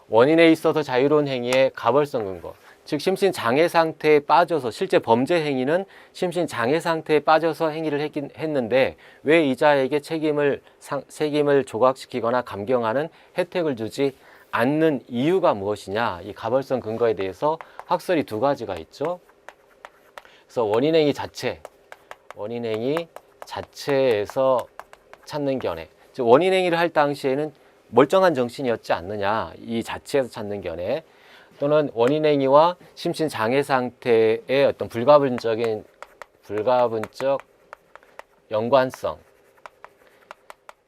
원인에 있어서 자유로운 행위의 가벌성 근거. 즉 심신 장애 상태에 빠져서 실제 범죄 행위는 심신 장애 상태에 빠져서 행위를 했는데 왜 이자에게 책임을 조각시키거나 감경하는 혜택을 주지 않는 이유가 무엇이냐. 이 가벌성 근거에 대해서 학설이 두 가지가 있죠. 그래서 원인행위 자체에서 찾는 견해. 즉 원인행위를 할 당시에는 멀쩡한 정신이었지 않느냐. 이 자체에서 찾는 견해. 또는 원인행위와 심신장애 상태의 어떤 불가분적 연관성.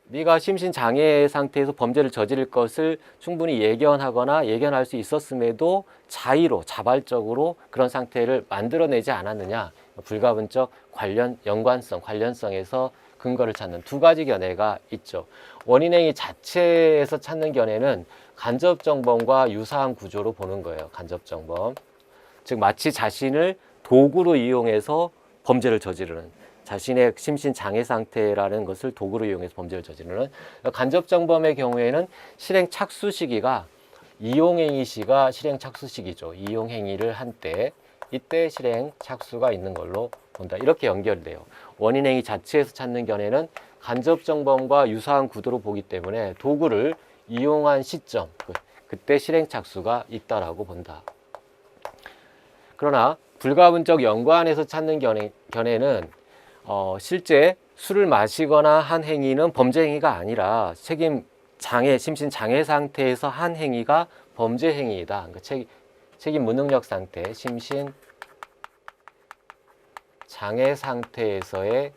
네가 심신장애 상태에서 범죄를 저지를 것을 충분히 예견하거나 예견할 수 있었음에도 자발적으로 그런 상태를 만들어내지 않았느냐. 불가분적 관련성에서 근거를 찾는 두 가지 견해가 있죠. 원인행위 자체에서 찾는 견해는 간접정범과 유사한 구조로 보는 거예요. 간접정범. 즉 마치 자신을 도구로 이용해서 범죄를 저지르는, 자신의 심신장애 상태라는 것을 도구로 이용해서 범죄를 저지르는 간접정범의 경우에는 실행 착수 시기가 이용행위 시가 실행 착수 시기죠. 이용행위를 한 때, 이때 실행 착수가 있는 걸로 본다. 이렇게 연결돼요. 원인행위 자체에서 찾는 견해는 간접정범과 유사한 구도로 보기 때문에 도구를 이용한 시점, 그때 실행 착수가 있다라고 본다. 그러나 불가분적 연관에서 찾는 견해는 실제 술을 마시거나 한 행위는 범죄 행위가 아니라 심신장애 상태에서 한 행위가 범죄 행위이다. 그러니까 책임 무능력 상태, 심신장애 상태에서의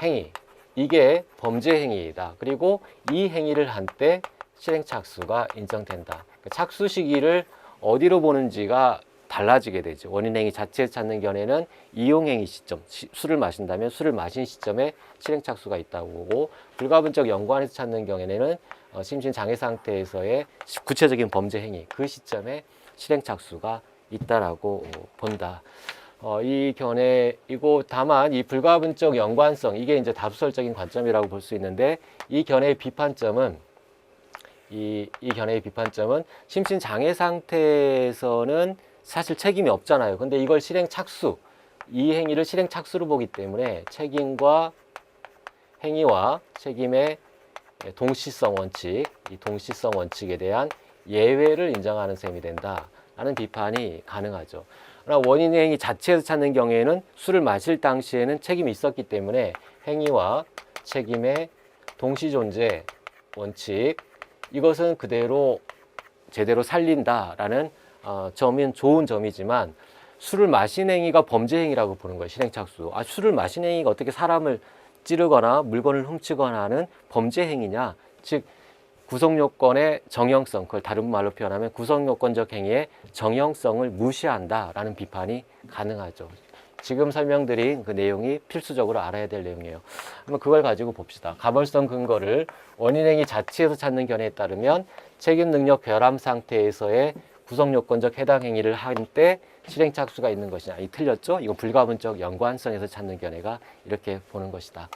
행위, 이게 범죄 행위이다. 그리고 이 행위를 한 때 실행 착수가 인정된다. 그러니까 착수 시기를 어디로 보는지가 달라지게 되죠. 원인행위 자체에서 찾는 견해는 이용행위 시점, 술을 마신다면 술을 마신 시점에 실행 착수가 있다고 보고, 불가분적 연관에서 찾는 경우에는 심신장애 상태에서의 구체적인 범죄 행위, 그 시점에 실행 착수가 있다라고 본다. 이 견해이고, 다만 이 불가분적 연관성, 이게 이제 다수설적인 관점이라고 볼 수 있는데, 이 견해의 비판점은 심신장애 상태에서는 사실 책임이 없잖아요. 근데 이걸 이 행위를 실행 착수로 보기 때문에 책임과 행위와 책임의 동시성 원칙, 이 동시성 원칙에 대한 예외를 인정하는 셈이 된다라는 비판이 가능하죠. 그러나 원인 행위 자체에서 찾는 경우에는 술을 마실 당시에는 책임이 있었기 때문에 행위와 책임의 동시존재 원칙, 이것은 그대로 제대로 살린다라는 점은 좋은 점이지만, 술을 마신 행위가 범죄 행위라고 보는 거예요. 실행착수. 술을 마신 행위가 어떻게 사람을 찌르거나 물건을 훔치거나 하는 범죄 행위냐. 즉 구성요건의 정형성, 그걸 다른 말로 표현하면 구성요건적 행위의 정형성을 무시한다라는 비판이 가능하죠. 지금 설명드린 그 내용이 필수적으로 알아야 될 내용이에요. 한번 그걸 가지고 봅시다. 가벌성 근거를 원인행위 자체에서 찾는 견해에 따르면 책임능력 결함 상태에서의 구성요건적 해당 행위를 한 때 실행 착수가 있는 것이냐. 이 틀렸죠? 이건 불가분적 연관성에서 찾는 견해가 이렇게 보는 것이다.